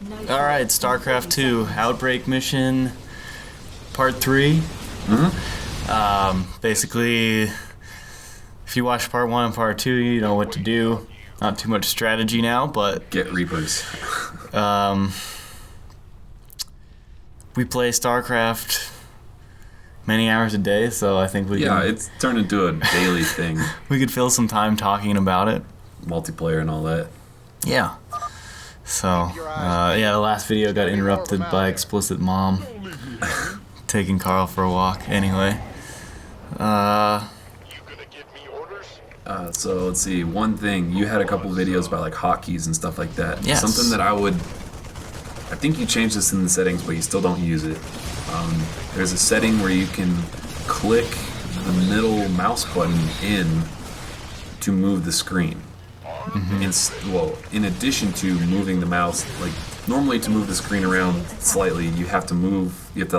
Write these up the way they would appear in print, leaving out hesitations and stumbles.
Alright, StarCraft 2, Outbreak mission, part 3. Basically, if you watch part 1 and part 2, you know what to do. Not too much strategy now, but... Get Reapers. We play StarCraft many hours a day, so I think we can... Yeah, it's turned into a daily thing. We could fill some time talking about it. Multiplayer and all that. Yeah. So, the last video got interrupted by explicit mom taking Carl for a walk. Anyway. So let's see, one thing, you had a couple videos about like hotkeys and stuff like that. Yes. Something that I think you changed this in the settings, but you still don't use it. There's a setting where you can click the middle mouse button in to move the screen. In addition to moving the mouse, like normally to move the screen around slightly, you have to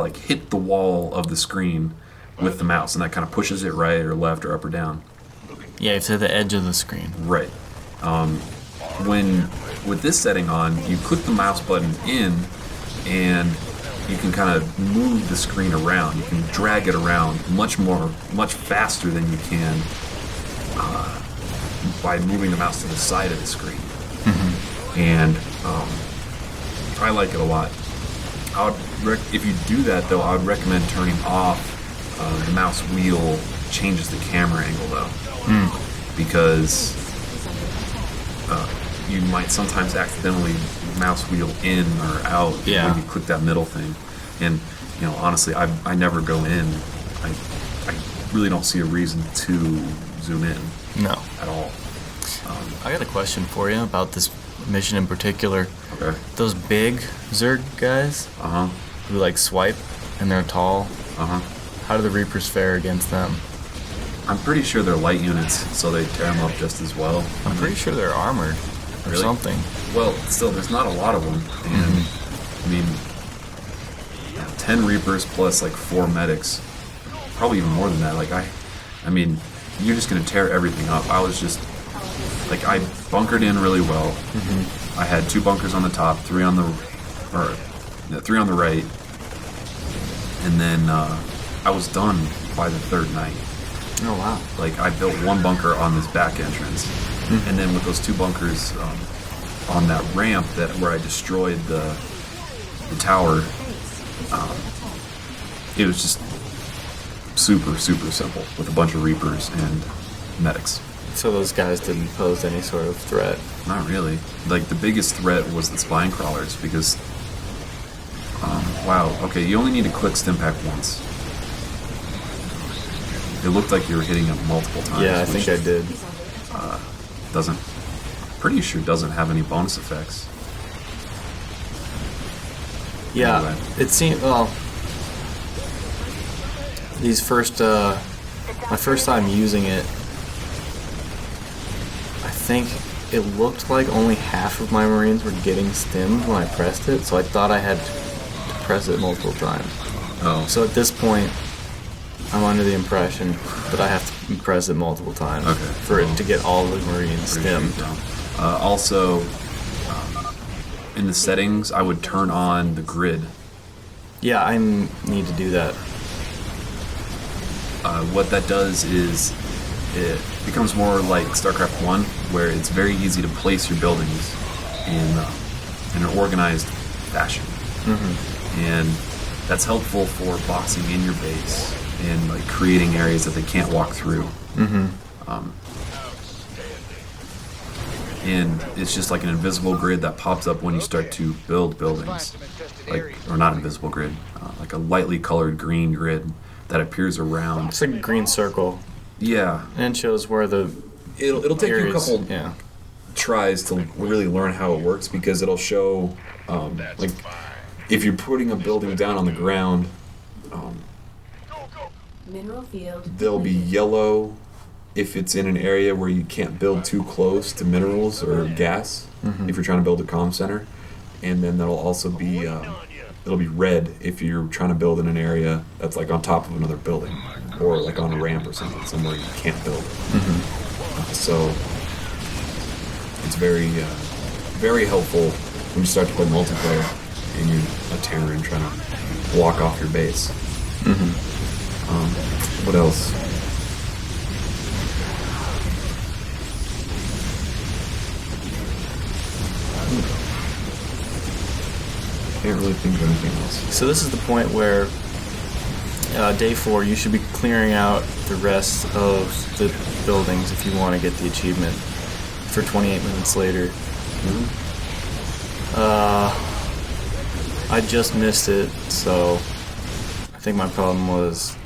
like hit the wall of the screen with the mouse, and that kind of pushes it right or left or up or down. Yeah, you have to the edge of the screen. Right. With this setting on, you click the mouse button in, and you can kind of move the screen around. You can drag it around much faster than you can by moving the mouse to the side of the screen. And I like it a lot. If you do that, though, I would recommend turning off the mouse wheel changes the camera angle, though. Because you might sometimes accidentally mouse wheel in or out when you click that middle thing. And, honestly, I never go in. I really don't see a reason to zoom in. No. At all. I got a question for you about this mission in particular. Okay. Those big Zerg guys who like swipe and they're tall. How do the Reapers fare against them? I'm pretty sure they're light units, so they tear them up just as well. I'm pretty sure they're armored or something. Well, still, there's not a lot of them. And, 10 Reapers plus like 4 medics. Probably even more than that. You're just going to tear everything up. I bunkered in really well. I had 2 bunkers on the top, 3 on the right, and then I was done by the 3rd night. Oh wow! I built 1 bunker on this back entrance, and then with those 2 bunkers on that ramp where I destroyed the tower, it was just super simple with a bunch of Reapers and medics. So those guys didn't pose any sort of threat? Not really. The biggest threat was the spine crawlers, because you only need to click Stimpack once. It looked like you were hitting it multiple times. Yeah, I think I did. Pretty sure doesn't have any bonus effects. Yeah, anyway. It seemed, my first time using it, I think it looked like only half of my Marines were getting stimmed when I pressed it, so I thought I had to press it multiple times. Oh. So at this point, I'm under the impression that I have to press it multiple times for it to get all the Marines stimmed. Also, in the settings, I would turn on the grid. Yeah, I need to do that. What that does is it becomes more like StarCraft 1, where it's very easy to place your buildings in an organized fashion. And that's helpful for boxing in your base and creating areas that they can't walk through. And it's just like an invisible grid that pops up when you start to build buildings. Or not invisible grid, like a lightly colored green grid that appears around. It's like a green circle. Yeah. And it shows where the It'll take you a couple yeah. tries to really learn how it works, because it'll show, if you're putting a building down on the ground, Mineral field. they'll be yellow if it's in an area where you can't build too close to minerals or gas, if you're trying to build a comm center. And then that'll also be, it'll be red if you're trying to build in an area that's on top of another building, or on a ramp or something, somewhere you can't build. So it's very, very helpful when you start to play multiplayer and you're a Terran trying to block off your base. What else? Can't really think of anything else. So this is the point where day 4, you should be clearing out the rest of the buildings if you want to get the achievement for 28 minutes later. I just missed it, so I think my problem was,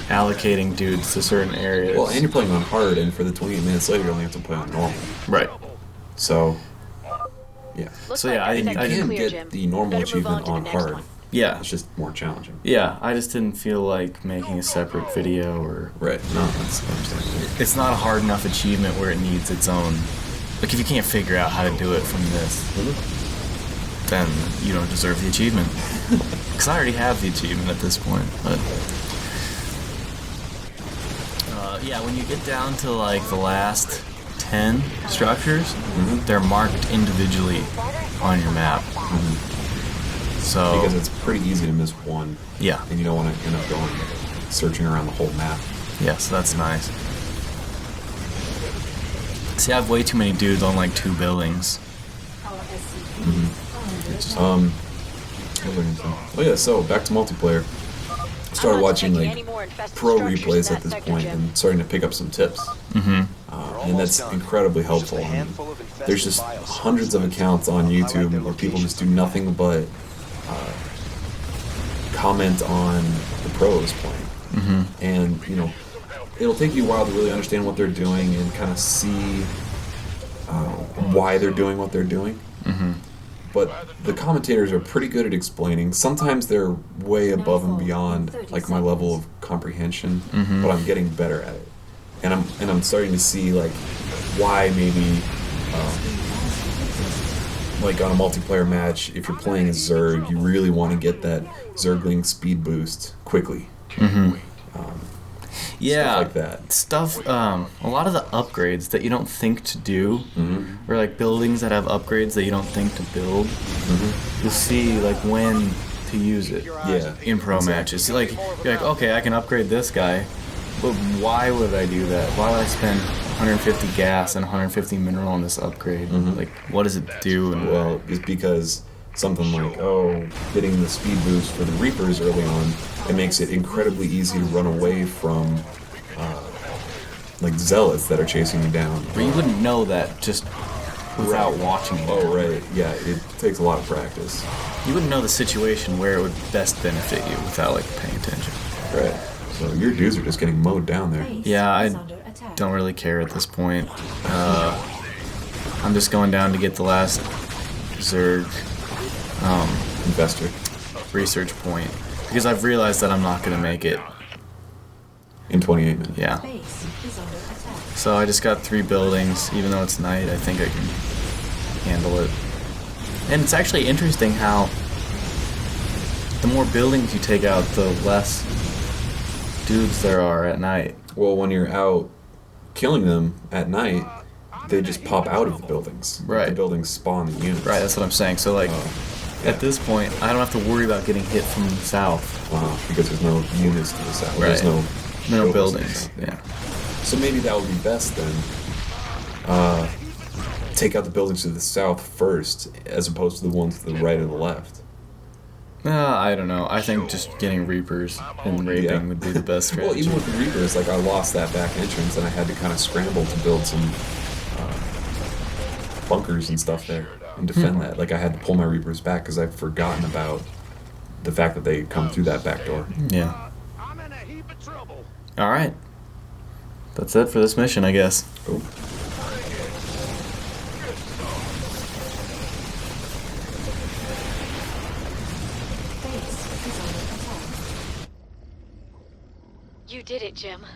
allocating dudes to certain areas. Well, and you're playing on hard, and for the 28 minutes later, you only have to play on normal. Right. So, yeah. So yeah, You can get the normal achievement on hard. Yeah. It's just more challenging. Yeah, I just didn't feel like making a separate video or... Right. No, that's understandable. It's not a hard enough achievement where it needs its own... Like, if you can't figure out how to do it from this, then you don't deserve the achievement. Because I already have the achievement at this point, but... yeah, when you get down to, like, the last 10 structures, they're marked individually on your map. So... Because it's pretty easy to miss one. Yeah. And you don't want to end up going searching around the whole map. Yeah, so that's nice. See, I have way too many dudes on, like, 2 buildings. What was I gonna say? Oh yeah, so back to multiplayer. Started watching like pro replays at this point and starting to pick up some tips. And that's incredibly helpful. There's just hundreds of accounts on YouTube where people just do nothing but comment on the pros playing. And it'll take you a while to really understand what they're doing and kind of see why they're doing what they're doing. But the commentators are pretty good at explaining. Sometimes they're way above and beyond like my level of comprehension, but I'm getting better at it. And I'm starting to see like why maybe like on a multiplayer match, if you're playing a Zerg, you really want to get that Zergling speed boost quickly. Yeah, stuff like that. Stuff, a lot of the upgrades that you don't think to do, or like buildings that have upgrades that you don't think to build, you'll see like when to use it in pro matches. Like, you're like, okay, I can upgrade this guy, but why would I do that? Why would I spend 150 gas and 150 mineral on this upgrade? Like, what does it do? And well, it's because something like, getting the speed boost for the Reapers early on, it makes it incredibly easy to run away from like zealots that are chasing you down. But you wouldn't know that just without watching it. Oh, right. Yeah, it takes a lot of practice. You wouldn't know the situation where it would best benefit you without like paying attention. Right. So your dudes are just getting mowed down there. Yeah, I don't really care at this point. I'm just going down to get the last Zerg Investor research point. Because I've realized that I'm not going to make it. In 28 minutes. Yeah. So I just got 3 buildings. Even though it's night, I think I can handle it. And it's actually interesting how the more buildings you take out, the less dudes there are at night. Well, when you're out killing them at night, they just pop out of the buildings. Right. The buildings spawn the units. Right, that's what I'm saying. So like... At this point, I don't have to worry about getting hit from the south. Because there's no units to the south. Right. There's no buildings. Yeah. So maybe that would be best then. Take out the buildings to the south first, as opposed to the ones to the right or the left. I don't know. I think just getting Reapers and raping would be the best strategy. Well, even with the Reapers, like I lost that back entrance, and I had to kind of scramble to build some bunkers and stuff there. And defend that. Like I had to pull my Reapers back because I've forgotten about the fact that they come through that back door. Yeah. Alright. That's it for this mission, I guess. Oh. You did it, Jim.